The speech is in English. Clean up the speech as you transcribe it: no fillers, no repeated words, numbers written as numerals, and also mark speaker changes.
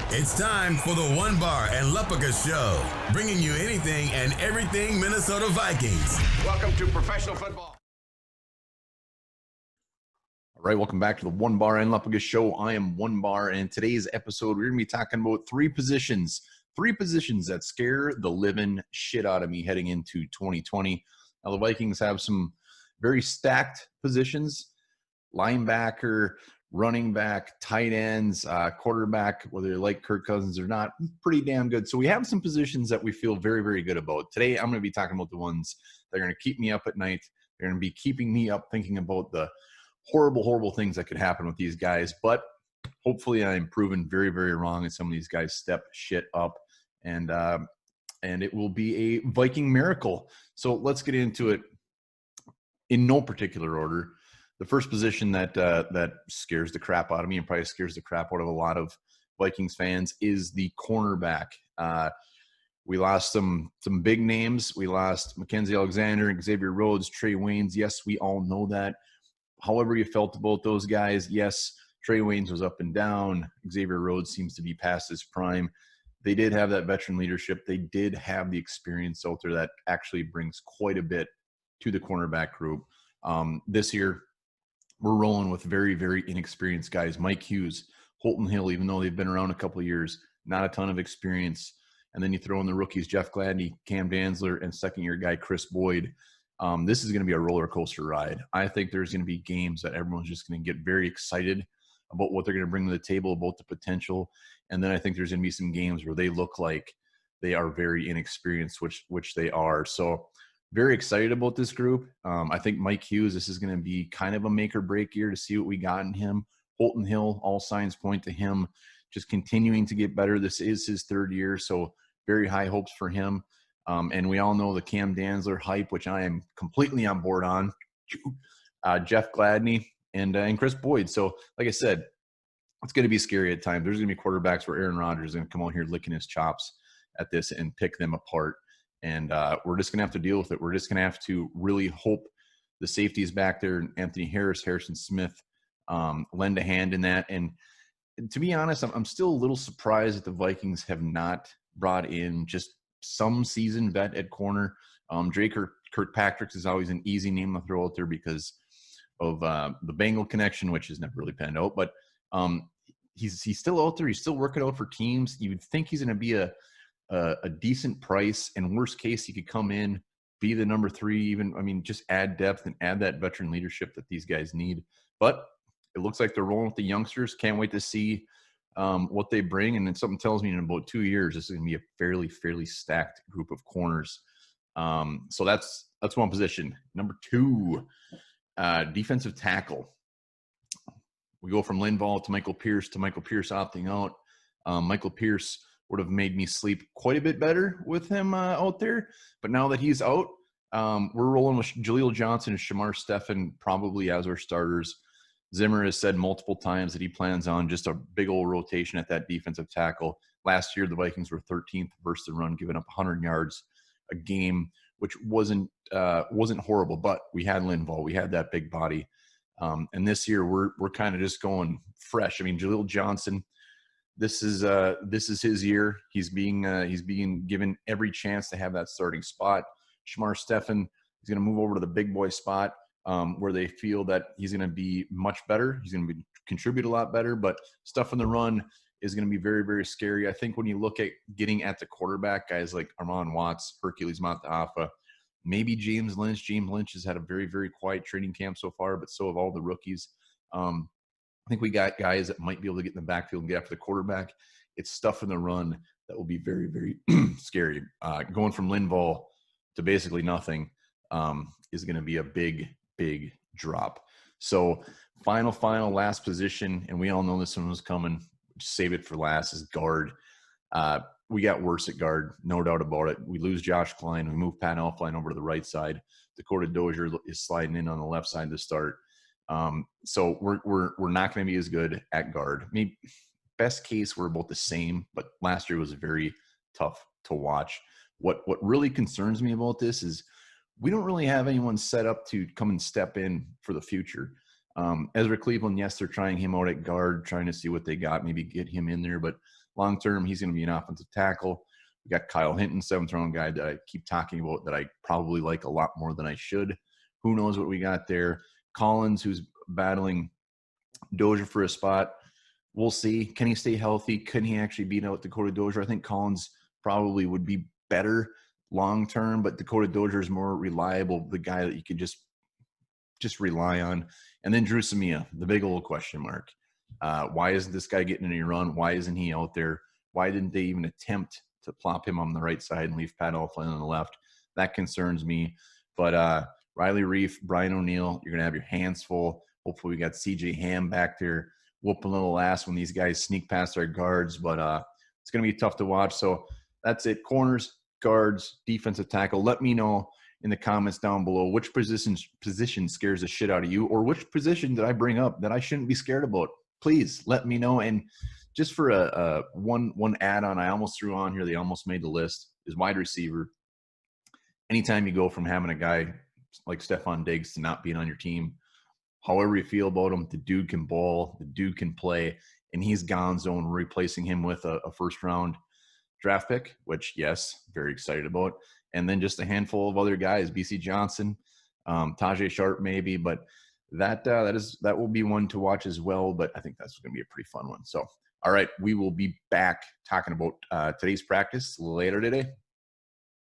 Speaker 1: It's time for the One Bar and Lupica Show, bringing you anything and everything Minnesota Vikings.
Speaker 2: Welcome to professional football.
Speaker 3: All right, welcome back to the One Bar and Lupica Show. I am One Bar, and in today's episode, we're going to be talking about three positions that scare the living shit out of me heading into 2020. Now, the Vikings have some very stacked positions: linebacker, running back, tight ends, quarterback, whether you like Kirk Cousins or not, pretty damn good. So we have some positions that we feel very, very good about. Today, I'm going to be talking about the ones that are going to keep me up at night. They're going to be keeping me up thinking about the horrible, horrible things that could happen with these guys. But hopefully I'm proven very, very wrong, and some of these guys step shit up. And it will be a Viking miracle. So let's get into it in no particular order. The first position that scares the crap out of me and probably scares the crap out of a lot of Vikings fans is the cornerback. We lost some big names. We lost Mackenzie Alexander, Xavier Rhodes, Trey Waynes. Yes, we all know that. However you felt about those guys, yes, Trey Waynes was up and down. Xavier Rhodes seems to be past his prime. They did have that veteran leadership. They did have the experience out there that actually brings quite a bit to the cornerback group. This year, we're rolling with very, very inexperienced guys. Mike Hughes, Holton Hill, even though they've been around a couple of years, not a ton of experience. And then you throw in the rookies, Jeff Gladney, Cam Dantzler, and second-year guy Chris Boyd. This is going to be a roller coaster ride. I think there's going to be games that everyone's just going to get very excited about what they're going to bring to the table, about the potential. And then I think there's going to be some games where they look like they are very inexperienced, which they are. So very excited about this group. I think Mike Hughes, this is going to be kind of a make or break year to see what we got in him. Holton Hill, all signs point to him just continuing to get better. This is his third year, so very high hopes for him. And we all know the Cam Dantzler hype, which I am completely on board on. Jeff Gladney and Chris Boyd. So, like I said, it's going to be scary at times. There's going to be quarterbacks where Aaron Rodgers is going to come out here licking his chops at this and pick them apart. And we're just going to have to deal with it. We're just going to have to really hope the safeties back there, Anthony Harris, Harrison Smith, lend a hand in that. And to be honest, I'm still a little surprised that the Vikings have not brought in just some seasoned vet at corner. Drake Kirkpatrick is always an easy name to throw out there because of the Bengal connection, which has never really panned out. But he's still out there. He's still working out for teams. You would think he's going to be a decent price, and worst case, he could come in, be the number 3, even, I mean, just add depth and add that veteran leadership that these guys need. But it looks like they're rolling with the youngsters. Can't wait to see what they bring. And then something tells me in about 2 years, this is going to be a fairly stacked group of corners. So that's one position. Number 2, defensive tackle. We go from Linval to Michael Pierce opting out. Michael Pierce would have made me sleep quite a bit better with him out there. But now that he's out, we're rolling with Jaleel Johnson and Shamar Stephen probably as our starters. Zimmer has said multiple times that he plans on just a big old rotation at that defensive tackle. Last year, the Vikings were 13th versus the run, giving up 100 yards a game, which wasn't horrible. But we had Linval, we had that big body, and this year we're kind of just going fresh. I mean, Jaleel Johnson. This is his year. He's being given every chance to have that starting spot. Shamar Stephen is going to move over to the big boy spot where they feel that he's going to be much better. He's going to contribute a lot better, but stuff in the run is going to be very, very scary. I think when you look at getting at the quarterback, guys like Armon Watts, Hercules Mataafa, maybe James Lynch. James Lynch has had a very, very quiet training camp so far, but so have all the rookies. I think we got guys that might be able to get in the backfield and get after the quarterback. It's stuff in the run that will be very, very scary. Going from Linval to basically nothing is going to be a big, big drop. So final last position, and we all know this one was coming. Save it for last, is guard. We got worse at guard, no doubt about it. We lose Josh Klein. We move Pat Elflein over to the right side. Dakota Dozier is sliding in on the left side to start. So we're not going to be as good at guard. Maybe best case, we're about the same, but last year was very tough to watch. What really concerns me about this is we don't really have anyone set up to come and step in for the future. Ezra Cleveland, yes, they're trying him out at guard, trying to see what they got, maybe get him in there. But long term, he's going to be an offensive tackle. We got Kyle Hinton, 7th-round guy that I keep talking about that I probably like a lot more than I should. Who knows what we got there? Collins, who's battling Dozier for a spot. We'll see. Can he stay healthy? Can he actually beat out Dakota Dozier? I think Collins probably would be better long term, but Dakota Dozier is more reliable, the guy that you could just rely on. And then Drew Samia, the big old question mark. Why isn't this guy getting any run? Why isn't he out there? Why didn't they even attempt to plop him on the right side and leave Pat Elflein on the left? That concerns me. But Riley Reif, Brian O'Neill, you're going to have your hands full. Hopefully we got CJ Ham back there whooping a little ass when these guys sneak past our guards. But it's going to be tough to watch. So that's it. Corners, guards, defensive tackle. Let me know in the comments down below which position scares the shit out of you, or which position did I bring up that I shouldn't be scared about. Please let me know. And just for a one add-on I almost threw on here, they almost made the list, is wide receiver. Anytime you go from having a guy like Stephon Diggs to not being on your team, however you feel about him, the dude can ball, the dude can play, and he's gone zone, replacing him with a first-round draft pick, which, yes, very excited about. And then just a handful of other guys, BC Johnson, Tajay Sharp maybe, but that will be one to watch as well. But I think that's going to be a pretty fun one. So, all right, we will be back talking about today's practice later today.